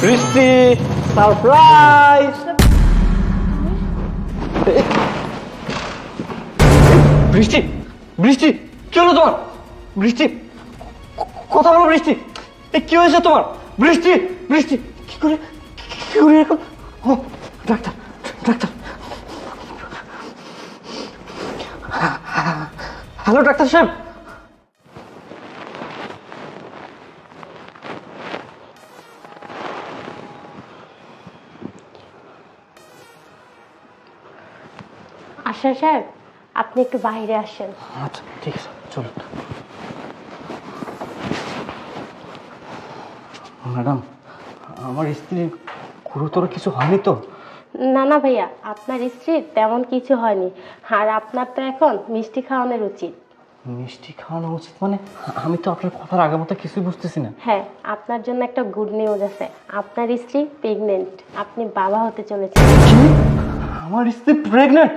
বৃষ্টি সারপ্রাইজ। বৃষ্টি বৃষ্টি কি হলো তোমার? বৃষ্টি কথা বলো। বৃষ্টি কি হয়েছে তোমার? বৃষ্টি বৃষ্টি কি করে এখন? ও ডাক্তার ডাক্তার। হ্যালো ডাক্তার সাহেব। আশা সাহেব, আপনি একটু বাইরে আসেন। আচ্ছা ঠিক আছে, চলুন। ম্যাডাম, আমার স্ত্রীর গুরুতর কিছু হয়নি তো? না না ভাইয়া, আপনার স্ত্রীর তেমন কিছু হয়নি। আর আপনার তো এখন মিষ্টি খাওয়ানোর উচিত। মিষ্টি খাওয়ানো উচিত মানে? আমি তো আপনার কথার আগে মতো কিছুই বুঝতেছি না। হ্যাঁ, আপনার জন্য একটা গুড নিউজ আছে। আপনার স্ত্রী প্রেগনেন্ট, আপনি বাবা হতে চলেছেন। আমার স্ত্রী প্রেগনেন্ট?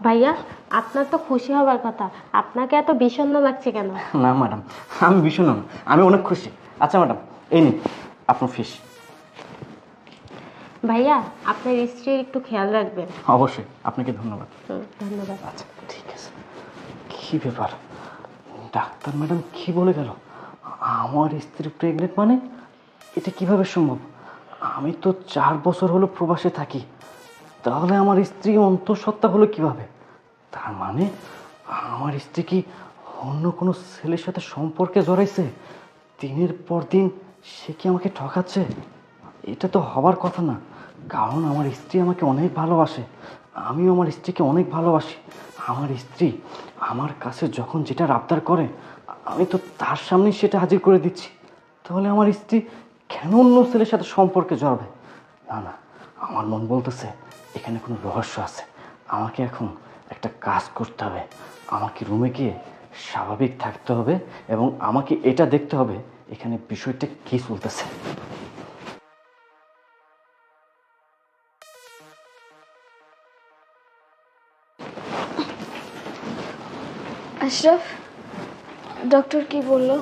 ভাইয়া, আপনার তো খুশি হবার কথা, আপনাকে এত বিষণ্ণ লাগছে কেন? না ম্যাডাম, আমি ভীষণ না, আমি অনেক খুশি। আচ্ছা ম্যাডাম, এই নিন আপনার ফিস। ভাইয়া, আপনার স্ত্রীর একটু খেয়াল রাখবেন। অবশ্যই, আপনাকে ধন্যবাদ। ধন্যবাদ। আচ্ছা ঠিক আছে। কি ব্যাপার, ডাক্তার ম্যাডাম কি বলে গেল? আমার স্ত্রী প্রেগনেন্ট মানে? এটা কিভাবে সম্ভব? আমি তো 4 বছর হলো প্রবাসে থাকি, তাহলে আমার স্ত্রী অন্তঃসত্ত্বা হলো কিভাবে? তার মানে আমার স্ত্রী কি অন্য কোনো ছেলের সাথে সম্পর্কে জড়াইছে? দিনের পর দিন সে কি আমাকে ঠকাচ্ছে? এটা তো হবার কথা না, কারণ আমার স্ত্রী আমাকে অনেক ভালোবাসে, আমিও আমার স্ত্রীকে অনেক ভালোবাসি। আমার স্ত্রী আমার কাছে যখন যেটা আবদার করে, আমি তো তার সামনেই সেটা হাজির করে দিচ্ছি। তাহলে আমার স্ত্রী কেন অন্য ছেলের সাথে সম্পর্কে জড়াবে? না না, আমার মন বলতেছে এখানে কোনো রহস্য আছে। আমাকে এখন একটা কাজ করতে হবে। আমাকে রুমে গিয়ে স্বাভাবিক থাকতে হবে এবং আমাকে এটা দেখতে হবে এখানে বিষয়টা কী চলতেছে। আশরাফ, ডক্টর কি বললো?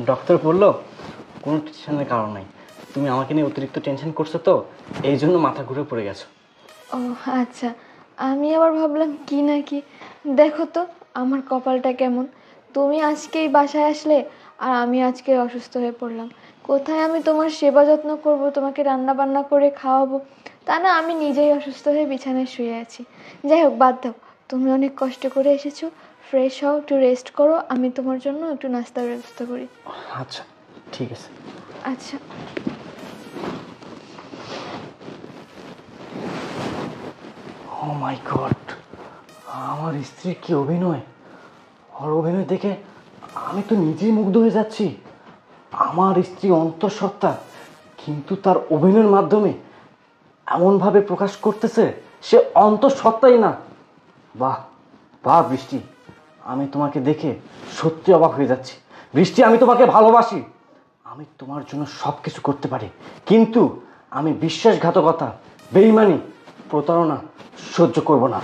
ডক্টর বলল কোনো টেনশনের কারণ নাই, তুমি আমাকে নিয়ে অতিরিক্ত টেনশন করছো তো, এই জন্য মাথা ঘুরে পড়ে গেছো। ও আচ্ছা, আমি আবার ভাবলাম কি না কি। দেখো তো আমার কপালটা কেমন, তুমি আজকেই বাসায় আসলে আর আমি আজকে অসুস্থ হয়ে পড়লাম। কোথায় আমি তোমার সেবা যত্ন করব, তোমাকে রান্না বান্না করে খাওয়াবো, তা না আমি নিজেই অসুস্থ হয়ে বিছানায় শুয়ে আছি। যাই হোক, বাদ দাও, তুমি অনেক কষ্ট করে এসেছো, ফ্রেশ হও, একটু রেস্ট করো, আমি তোমার জন্য একটু নাস্তার ব্যবস্থা করি। আচ্ছা ঠিক আছে। আচ্ছা। ও মাই গড, আমার স্ত্রীর কি অভিনয়! ওর অভিনয় দেখে আমি তো নিজেই মুগ্ধ হয়ে যাচ্ছি। আমার স্ত্রী অন্তঃসত্ত্বা, কিন্তু তার অভিনয়ের মাধ্যমে এমনভাবে প্রকাশ করতেছে সে অন্তঃসত্ত্বাই না। বাহ বাহ বৃষ্টি, আমি তোমাকে দেখে সত্যি অবাক হয়ে যাচ্ছি। বৃষ্টি, আমি তোমাকে ভালোবাসি, আমি তোমার জন্য সব কিছু করতে পারি, কিন্তু আমি বিশ্বাসঘাতকতা, বেঈমানি, প্রতারণা সহ্য করব না।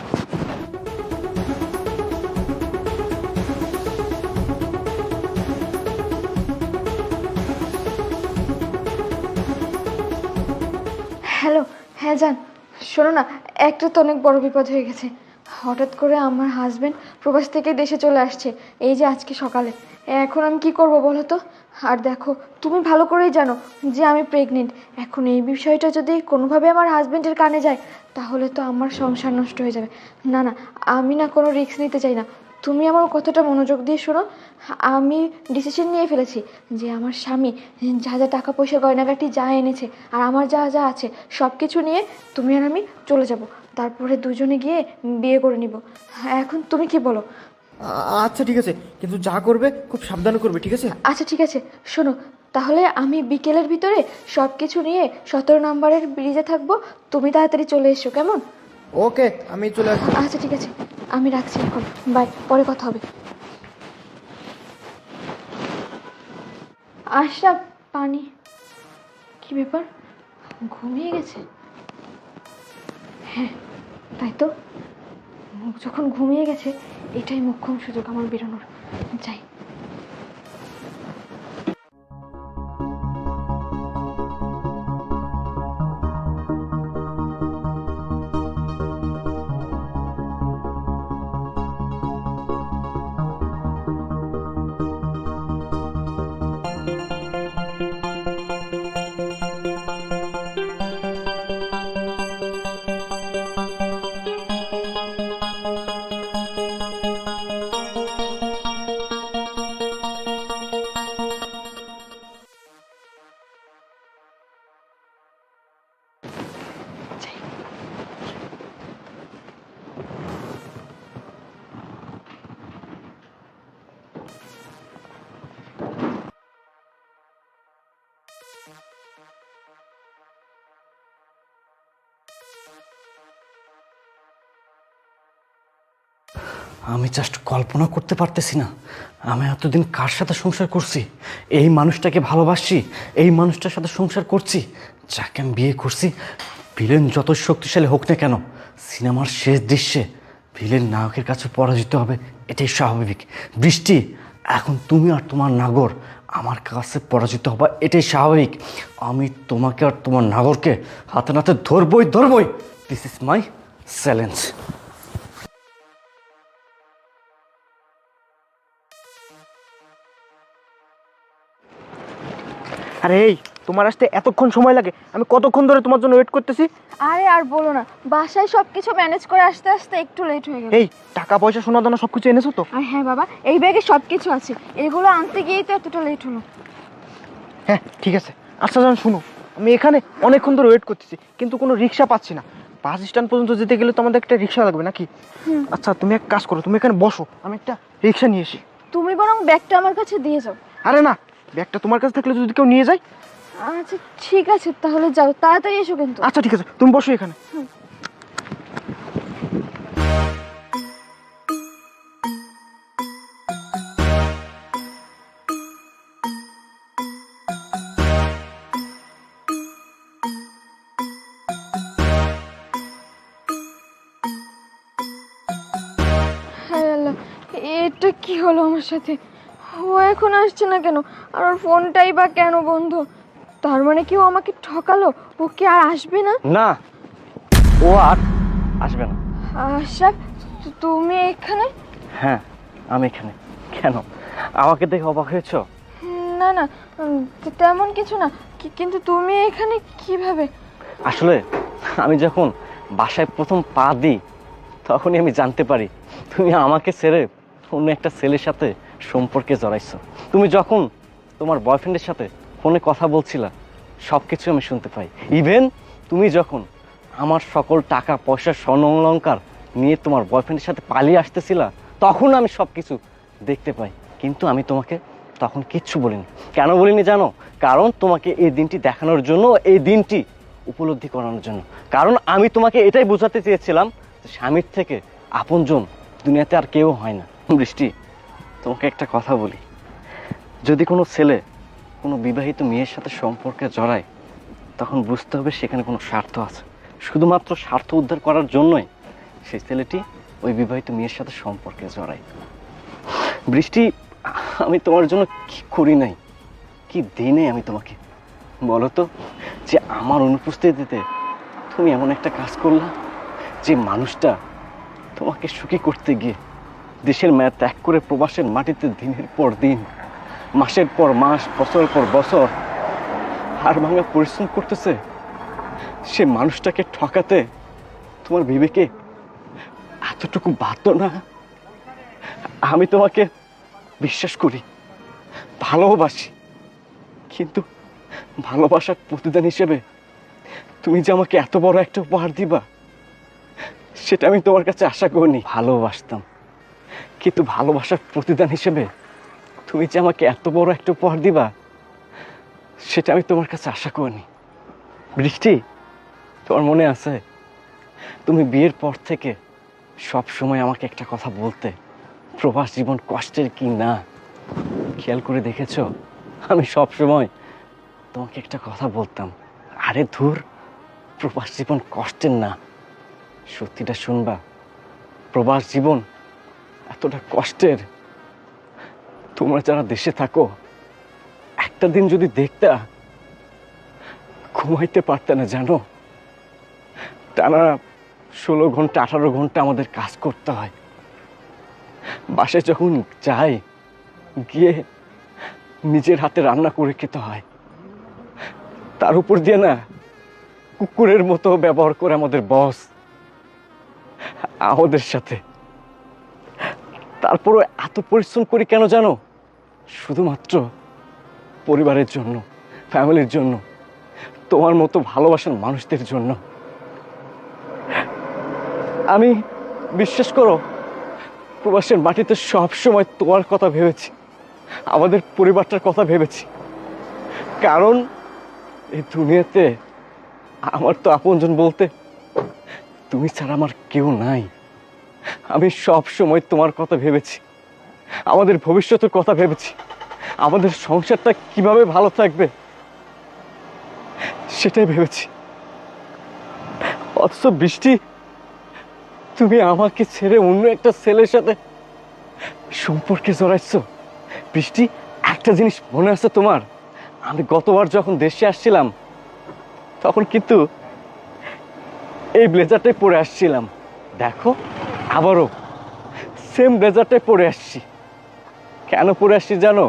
হ্যালো, হ্যাঁ জান, শোনো না, একটা তো অনেক বড় বিপদ হয়ে গেছে। হঠাৎ করে আমার হাজবেন্ড প্রবাস থেকে দেশে চলে আসছে, এই যে আজকে সকালে। এখন আমি কি করব বলো তো? আর দেখো, তুমি ভালো করেই জানো যে আমি প্রেগনেন্ট। এখন এই বিষয়টা যদি কোনোভাবে আমার হাজবেন্ডের কানে যায়, তাহলে তো আমার সংসার নষ্ট হয়ে যাবে। না না, আমি না কোনো রিস্ক নিতে চাই না। তুমি আমার কথাটা মনোযোগ দিয়ে শোনো। আমি ডিসিশন নিয়ে ফেলেছি যে আমার স্বামী যা যা টাকা পয়সা গয়নাগাটি যা এনেছে আর আমার যা যা আছে সব কিছু নিয়ে তুমি আর আমি চলে যাব, তারপরে দুজনে গিয়ে বিয়ে করে নিব। এখন তুমি কি বলো? আচ্ছা ঠিক আছে, কিন্তু যা করবে খুব সাবধানে করবে, ঠিক আছে? আচ্ছা ঠিক আছে, শোনো, তাহলে আমি বিকেলের ভিতরে সব কিছু নিয়ে 17 নম্বরের ব্রিজে থাকবো, তুমি তাড়াতাড়ি চলে এসো, কেমন? ওকে, আমি চলে আসছি। আচ্ছা ঠিক আছে, আমি রাখছি এখন, বাই, পরে কথা হবে। আশরাফ, পানি। কি ব্যাপার, ঘুমিয়ে গেছে? হ্যাঁ তাই তো, মুখ যখন ঘুমিয়ে গেছে এটাই মোক্ষম সুযোগ আমার বেরোনোর। যাই। আমি জাস্ট কল্পনা করতে পারতেছি না আমি এতদিন কার সাথে সংসার করছি, এই মানুষটাকে ভালোবাসছি, এই মানুষটার সাথে সংসার করছি, যাকে আমি বিয়ে করছি। ভিলেন যত শক্তিশালী হোক না কেন, সিনেমার শেষ দৃশ্যে ভিলেন নায়কের কাছে পরাজিত হবে, এটাই স্বাভাবিক। বৃষ্টি, এখন তুমি আর তোমার নাগর আমার কাছে পরাজিত হবা, এটাই স্বাভাবিক। আমি তোমাকে আর তোমার নাগরকে হাতে নাতে ধরবই। This is my challenge. আরে এই, তোমার আসতে এতক্ষণ সময় লাগে? আমি কতক্ষণ ধরে তোমার জন্য ওয়েট করতেছি। আরে আর বলো না, বাসায় সব কিছু ম্যানেজ করে আসতে আসতে একটু লেট হয়ে গেল। এই, টাকা পয়সা সোনা দানা সব কিছু এনেছো তো? আর হ্যাঁ বাবা, এই ব্যাগে সব কিছু আছে, এগুলো আনতে গিয়েই তো এতটা লেট হলো। হ্যাঁ ঠিক আছে। আচ্ছা জান, শুনো, আমি এখানে অনেকক্ষণ ধরে ওয়েট করতেছি, কিন্তু কোনো রিক্সা পাচ্ছি না। বাস স্ট্যান্ড পর্যন্ত যেতে গেলে তো আমাদের একটা রিক্সা লাগবে নাকি? আচ্ছা তুমি এক কাজ করো, তুমি এখানে বসো, আমি একটা রিক্সা নিয়ে এসি। তুমি বরং ব্যাগটা আমার কাছে দিয়ে যাও। আরে না, ব্যাগটা তোমার কাছে থাকলে যদি কেউ নিয়ে যায়। আচ্ছা ঠিক আছে, তাহলে যাও, তাড়াতাড়ি এসো কিন্তু। আচ্ছা ঠিক আছে, তুমি বসো এখানে। হায় আল্লাহ, এটা কি হলো আমার সাথে? ও এখন আসছে না কেন? আর ওর ফোনটাই বা কেন বন্ধ? তার মানে কি ও আমাকে ঠকালো? ও কি আর আসবে না? না, ও আর আসবে না। আশরাফ, তুমি এখানে? হ্যাঁ, আমি এখানে। কেন, আমাকে দেখে অবাক হয়েছ? না না, তেমন কিছু না, কিন্তু তুমি এখানে কিভাবে? আসলে আমি যখন বাসায় প্রথম পা দিই তখনই আমি জানতে পারি তুমি আমাকে ছেড়ে অন্য একটা ছেলের সাথে সম্পর্কে জড়াইছো। তুমি যখন তোমার বয়ফ্রেন্ডের সাথে ফোনে কথা বলছিলা সব কিছু আমি শুনতে পাই। ইভেন তুমি যখন আমার সকল টাকা পয়সা স্বর্ণ অলংকার নিয়ে তোমার বয়ফ্রেন্ডের সাথে পালিয়ে আসতেছিলা তখন আমি সব কিছু দেখতে পাই, কিন্তু আমি তোমাকে তখন কিচ্ছু বলিনি। কেন বলিনি জানো? কারণ তোমাকে এই দিনটি দেখানোর জন্য, এই দিনটি উপলব্ধি করানোর জন্য। কারণ আমি তোমাকে এটাই বোঝাতে চেয়েছিলাম যে স্বামীর থেকে আপনজন দুনিয়াতে আর কেউ হয় না। বৃষ্টি, তোমাকে একটা কথা বলি, যদি কোনো ছেলে কোনো বিবাহিত মেয়ের সাথে সম্পর্কে জড়ায় তখন বুঝতে হবে সেখানে কোনো স্বার্থ আছে। শুধুমাত্র স্বার্থ উদ্ধার করার জন্যই সেই ছেলেটি ওই বিবাহিত মেয়ের সাথে সম্পর্কে জড়ায়। বৃষ্টি, আমি তোমার জন্য কি করি নাই, কি দিনে আমি তোমাকে বলো তো, যে আমার অনুপস্থিতিতে তুমি এমন একটা কাজ করলা যে মানুষটা তোমাকে সুখী করতে গিয়ে দেশের মায়া ত্যাগ করে প্রবাসের মাটিতে দিনের পর দিন, মাসের পর মাস, বছরের পর বছর হাড় ভাঙা পরিশ্রম করতেছে। সে মানুষটাকে ঠকাতে তোমার বিবেকে এতটুকু বাধ্য না? আমি তোমাকে বিশ্বাস করি, ভালোবাসি, কিন্তু ভালোবাসার প্রতিদান হিসেবে তুমি যে আমাকে এত বড় একটা উপহার দিবা সেটা আমি তোমার কাছে আশা করিনি। ভালোবাসতাম, কিন্তু ভালোবাসার প্রতিদান হিসেবে তুমি যে আমাকে এত বড় একটা উপহার দিবা সেটা আমি তোমার কাছে আশা করিনি। বৃষ্টি, তোমার মনে আছে তুমি বিয়ের পর থেকে সব সময় আমাকে একটা কথা বলতে, প্রবাস জীবন কষ্টের কি না? খেয়াল করে দেখেছো আমি সব সময় তোমাকে একটা কথা বলতাম, আরে ধুর, প্রবাস জীবন কষ্টের না। সত্যিটা শুনবা, প্রবাস জীবন এতটা কষ্টের তোমরা যারা দেশে থাকো একটা দিন যদি দেখতা ঘুমাইতে পারতে না জানো। টানা 16 ঘন্টা 18 ঘন্টা আমাদের কাজ করতে হয়। বাসায় যখন যাই গিয়ে নিজের হাতে রান্না করে খেতে হয়, তার উপর দিয়ে না কুকুরের মতো ব্যবহার করে আমাদের বস আমাদের সাথে। তারপরও এত পরিশ্রম করি কেন জানো? শুধুমাত্র পরিবারের জন্য, ফ্যামিলির জন্য, তোমার মতো ভালোবাসার মানুষদের জন্য। আমি বিশ্বাস করো প্রবাসের মাটিতে সব সময় তোমার কথা ভেবেছি, আমাদের পরিবারটার কথা ভেবেছি। কারণ এই দুনিয়াতে আমার তো আপনজন বলতে তুমি ছাড়া আমার কেউ নাই। আমি সব সময় তোমার কথা ভেবেছি, আমাদের ভবিষ্যতের কথা ভেবেছি, আমাদের সংসারটা কিভাবে ভালো থাকবে সেটাই ভেবেছি। অথচ বৃষ্টি, তুমি আমাকে ছেড়ে অন্য একটা ছেলের সাথে সম্পর্কে জড়াইছো। বৃষ্টি, একটা জিনিস মনে আছে তোমার? আমি গতবার যখন দেশে আসছিলাম তখন কিন্তু এই ব্লেজারটাই পরে আসছিলাম। দেখো, আবারও সেম ব্লেজারটাই পরে আসছি। কেন পরে আসছি জানো?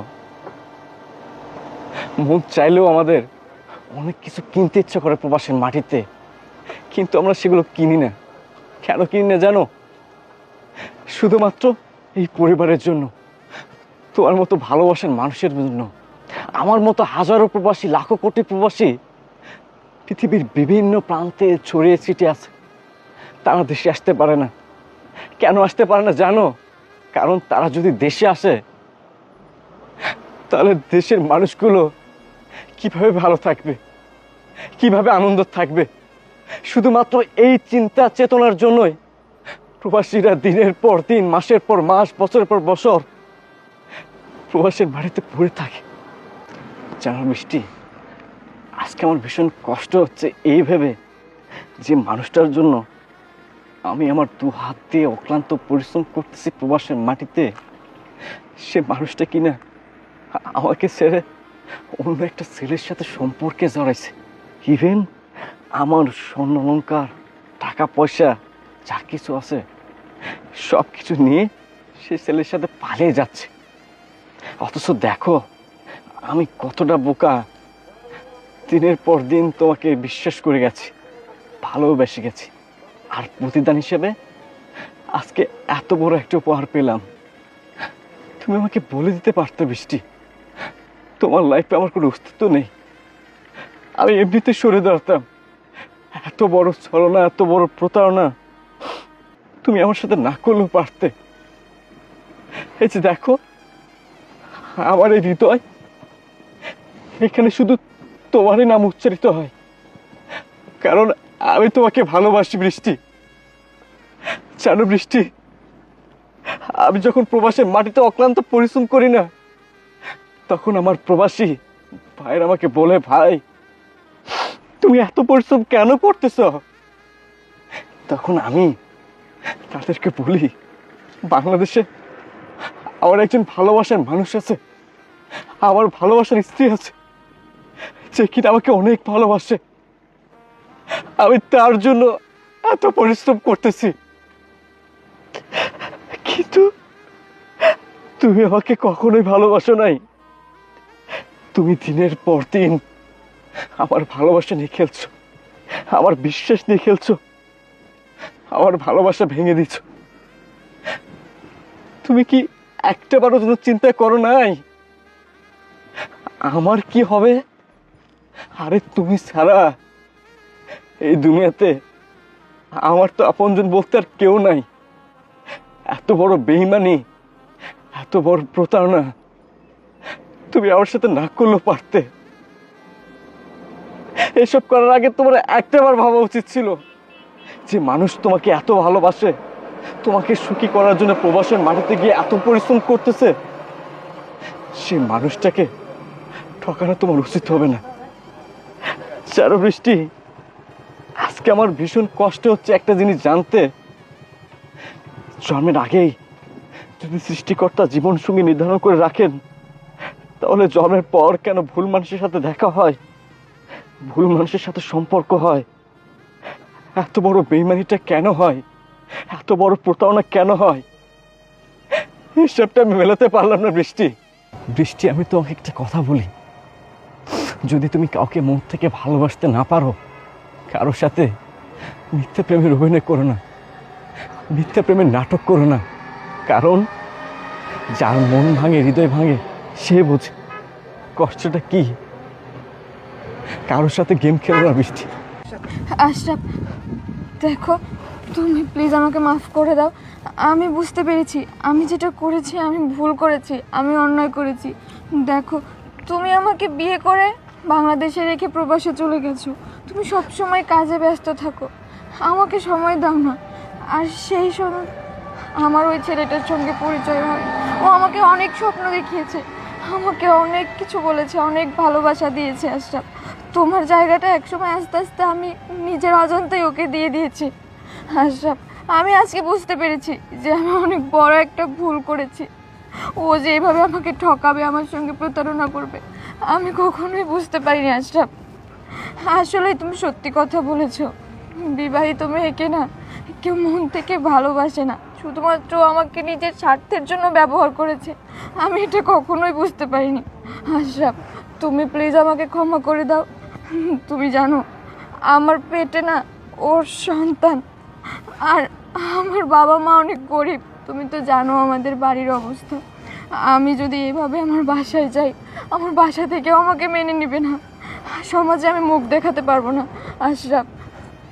মন চাইলেও আমাদের অনেক কিছু কিনতে ইচ্ছা করে প্রবাসের মাটিতে, কিন্তু আমরা সেগুলো কিনি না। কেন কিনি না জানো? শুধুমাত্র এই পরিবারের জন্য, তোমার মতো ভালোবাসার মানুষের জন্য। আমার মতো হাজারো প্রবাসী, লাখো কোটি প্রবাসী পৃথিবীর বিভিন্ন প্রান্তে ছড়িয়ে ছিটিয়ে আছে, তারা দেশে আসতে পারে না। কেন আসতে পারে না জানো? কারণ তারা যদি দেশে আসে তাহলে দেশের মানুষগুলো কিভাবে ভালো থাকবে, কিভাবে আনন্দ থাকবে। শুধুমাত্র এই চিন্তা চেতনার জন্যই প্রবাসীরা দিনের পর দিন, মাসের পর মাস, বছরের পর বছর প্রবাসের বাড়িতে পড়ে থাকে। জানো বৃষ্টি, আজকে আমার ভীষণ কষ্ট হচ্ছে এই ভেবে যে মানুষটার জন্য আমি আমার দু হাত দিয়ে অক্লান্ত পরিশ্রম করতেছি প্রবাসের মাটিতে, সে মানুষটা কিনা আমাকে ছেড়ে অন্য একটা ছেলের সাথে সম্পর্কে জড়াইছে। ইভেন আমার স্বর্ণ অলংকার, টাকা পয়সা যা কিছু আছে সব কিছু নিয়ে সে ছেলের সাথে পালিয়ে যাচ্ছে। অথচ দেখো আমি কতটা বোকা, দিনের পর দিন তোমাকে বিশ্বাস করে গেছি, ভালোবেসে গেছি, আর প্রতিদান হিসেবে আজকে এত বড় একটা উপহার পেলাম। তুমি আমাকে বলে দিতে পারতে বৃষ্টি, তোমার লাইফে আমার কোনো অস্তিত্ব নেই, আমি এমনিতে সরে দাঁড়াতাম। এত বড় ছলনা, এত বড় প্রতারণা তুমি আমার সাথে না করলেও পারতে। এই যে দেখো, আমার এই হৃদয়, এখানে শুধু তোমারই নাম উচ্চারিত হয়, কারণ আমি তোমাকে ভালোবাসি বৃষ্টি। জানো বৃষ্টি, আমি যখন প্রবাসের মাটিতে অক্লান্ত পরিশ্রম করি না, তখন আমার প্রবাসী ভাইয়ের আমাকে বলে, ভাই তুমি এত পরিশ্রম কেন করতেছ? তখন আমি তাদেরকে বলি, বাংলাদেশে আমার একজন ভালোবাসার মানুষ আছে, আমার ভালোবাসার স্ত্রী আছে, যে কিনা আমাকে অনেক ভালোবাসে। আমি তার জন্য এত পরিশ্রম করতেছি, কিন্তু তুমি আমাকে কখনোই ভালোবাসো নাই। তুমি দিনের পর দিন আমার ভালোবাসা নিয়ে খেলছো, আমার বিশ্বাস নিয়ে খেলছো, আমার ভালোবাসা ভেঙে দিচ্ছ। তুমি কি একটাবারও জন্য চিন্তা করো নাই আমার কি হবে? আরে তুমি ছাড়া এই দুনিয়াতে আমার তো আপনজন বলতে আর কেউ নাই। এত বড় বেঈমানি, এত বড় প্রতারণা তুমি আমার সাথে না করলেও পারতে। এসব করার আগে তোমার একটাবার ভাবা উচিত ছিল যে মানুষ তোমাকে এত ভালোবাসে, তোমাকে সুখী করার জন্য প্রবাসের মাটিতে গিয়ে এত পরিশ্রম করতেছে, সে মানুষটাকে ঠকানো তোমার উচিত হবে না। চারু বৃষ্টি, আজকে আমার ভীষণ কষ্ট হচ্ছে একটা জিনিস জানতে, জন্মের আগেই যদি সৃষ্টিকর্তা জীবন সঙ্গী নির্ধারণ করে রাখেন, তাহলে জন্মের পর কেন ভুল মানুষের সাথে দেখা হয়, ভুল মানুষের সাথে সম্পর্ক হয়? এত বড় বেইমানিটা কেন হয়? এত বড় প্রতারণা কেন হয়? হিসাবটা আমি মেলাতে পারলাম না বৃষ্টি। বৃষ্টি, আমি তোমাকে একটা কথা বলি, যদি তুমি কাউকে মন থেকে ভালোবাসতে না পারো, কারোর সাথে মিথ্যা প্রেমের অভিনয় করো না, মিথ্যা প্রেমের নাটক করো না। কারণ যার মন ভাঙে, হৃদয় ভাঙে, সে বোঝে কষ্টটা কি। কারোর সাথে গেম খেলো না বৃষ্টি। আশরাফ, দেখো তুমি প্লিজ আমাকে মাফ করে দাও। আমি বুঝতে পেরেছি আমি যেটা করেছি আমি ভুল করেছি, আমি অন্যায় করেছি। দেখো তুমি আমাকে বিয়ে করে বাংলাদেশে রেখে প্রবাসে চলে গেছো। তুমি সব সময় কাজে ব্যস্ত থাকো, আমাকে সময় দাও না। আর সেই সময় আমার ওই ছেলেটার সঙ্গে পরিচয় হয়। ও আমাকে অনেক স্বপ্ন দেখিয়েছে, আমাকে অনেক কিছু বলেছে, অনেক ভালোবাসা দিয়েছে। আশরাফ, তোমার জায়গাটা একসময় আস্তে আস্তে আমি নিজের অজান্তেই ওকে দিয়ে দিয়েছি। আশরাফ, আমি আজকে বুঝতে পেরেছি যে আমি অনেক বড় একটা ভুল করেছি। ও যে এভাবে আমাকে ঠকাবে, আমার সঙ্গে প্রতারণা করবে, আমি কখনোই বুঝতে পারিনি। আশরাফ, আসলে তুমি সত্যি কথা বলেছো। বিবাহিত মেয়েকে না কেউ মন থেকে ভালোবাসে না, শুধুমাত্র আমাকে নিজের স্বার্থের জন্য ব্যবহার করেছে। আমি এটা কখনোই বুঝতে পারিনি। আশরাফ, তুমি প্লিজ আমাকে ক্ষমা করে দাও। তুমি জানো আমার পেটে না ওর সন্তান, আর আমার বাবা মা অনেক গরিব। তুমি তো জানো আমাদের বাড়ির অবস্থা। আমি যদি এভাবে আমার বাসায় যাই, আমার বাসা থেকেও আমাকে মেনে নেবে না, সমাজে আমি মুখ দেখাতে পারবো না। আশরাফ,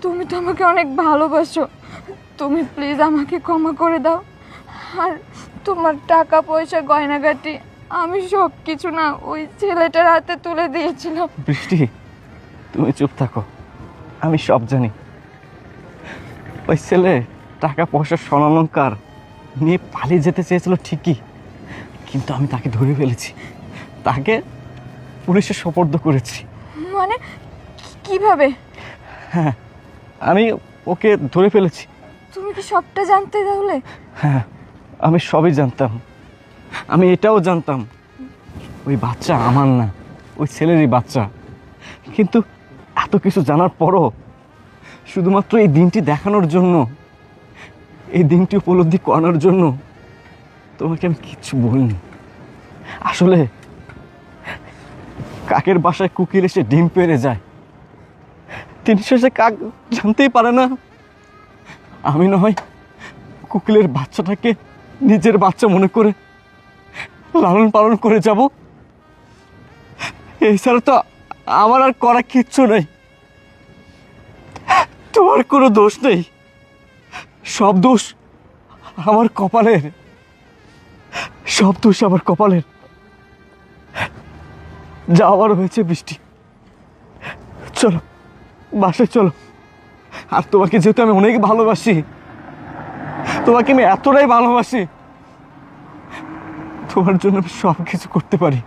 তুমি তো আমাকে অনেক ভালোবাসো, তুমি প্লিজ আমাকে ক্ষমা করে দাও। আর তোমার টাকা পয়সা গয়নাগাটি আমি সব কিছু না ওই ছেলেটার হাতে তুলে দিয়েছিলাম। বৃষ্টি, তুমি চুপ থাকো, আমি সব জানি। ওই ছেলে টাকা পয়সা স্বর্ণালঙ্কার নিয়ে পালিয়ে যেতে চেয়েছিল ঠিকই, কিন্তু আমি তাকে ধরে ফেলেছি, তাকে পুলিশে সোপর্দ করেছি। মানে কিভাবে? হ্যাঁ, আমি ওকে ধরে ফেলেছি। তুমি কি সবটা জানতে তাহলে? হ্যাঁ, আমি সবই জানতাম। আমি এটাও জানতাম ওই বাচ্চা আমার না, ওই ছেলেরই বাচ্চা। কিন্তু এত কিছু জানার পরও শুধুমাত্র এই দিনটি দেখানোর জন্য, এই দিনটি উপলব্ধি করানোর জন্য তোমাকে আমি কিচ্ছু বলিনি। আসলে কাকের বাসায় কুকিল এসে ডিম পেড়ে যায়, দিন শেষে কাক জানতেই পারে না আমি না হয় কুকিলের বাচ্চাটাকে নিজের বাচ্চা মনে করে লালন পালন করে যাব। এছাড়া তো আমার আর করা কিচ্ছু নেই। তোমার কোনো দোষ নেই, সব দোষ আমার কপালের, সব দোষ আমার কপালের। যাওয়ার হয়েছে বৃষ্টি, চলো বাসায় চলো। আর তোমাকে যেহেতু আমি অনেক ভালোবাসি, তোমাকে আমি এতটাই ভালোবাসি, তোমার জন্য আমি সব কিছু করতে পারি।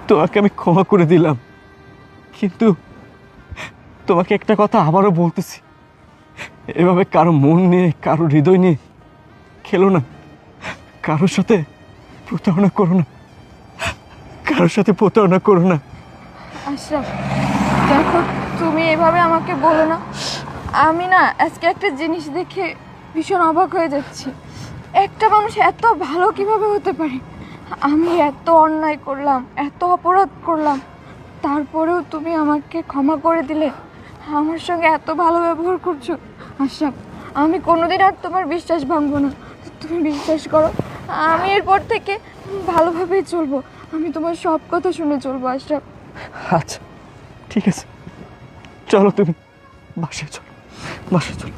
তোমাকে আমি ক্ষমা করে দিলাম, কিন্তু তোমাকে একটা কথা আবারও বলতেছি, এভাবে কারো মন নিয়ে, কারো হৃদয় নিয়ে খেলো না, কারোর সাথে প্রতারণা করো না, কারোর সাথে প্রতারণা করো না। আশরাফ, দেখো তুমি এভাবে আমাকে বলো না। আমি না আজকে একটা জিনিস দেখে ভীষণ অবাক হয়ে যাচ্ছি। একটা মানুষ এত ভালো কিভাবে হতে পারে? আমি এত অন্যায় করলাম, এত অপরাধ করলাম, তারপরেও তুমি আমাকে ক্ষমা করে দিলে, আমার সঙ্গে এত ভালো ব্যবহার করছো। আশরাফ, আমি কোনোদিন আর তোমার বিশ্বাস ভাঙবো না, তুমি বিশ্বাস করো। আমি এরপর থেকে ভালোভাবেই চলবো, আমি তোমার সব কথা শুনে চলবো। আশরাফ, আচ্ছা ঠিক আছে, চলো তুমি বাসায় চলো, বাসায় চলো।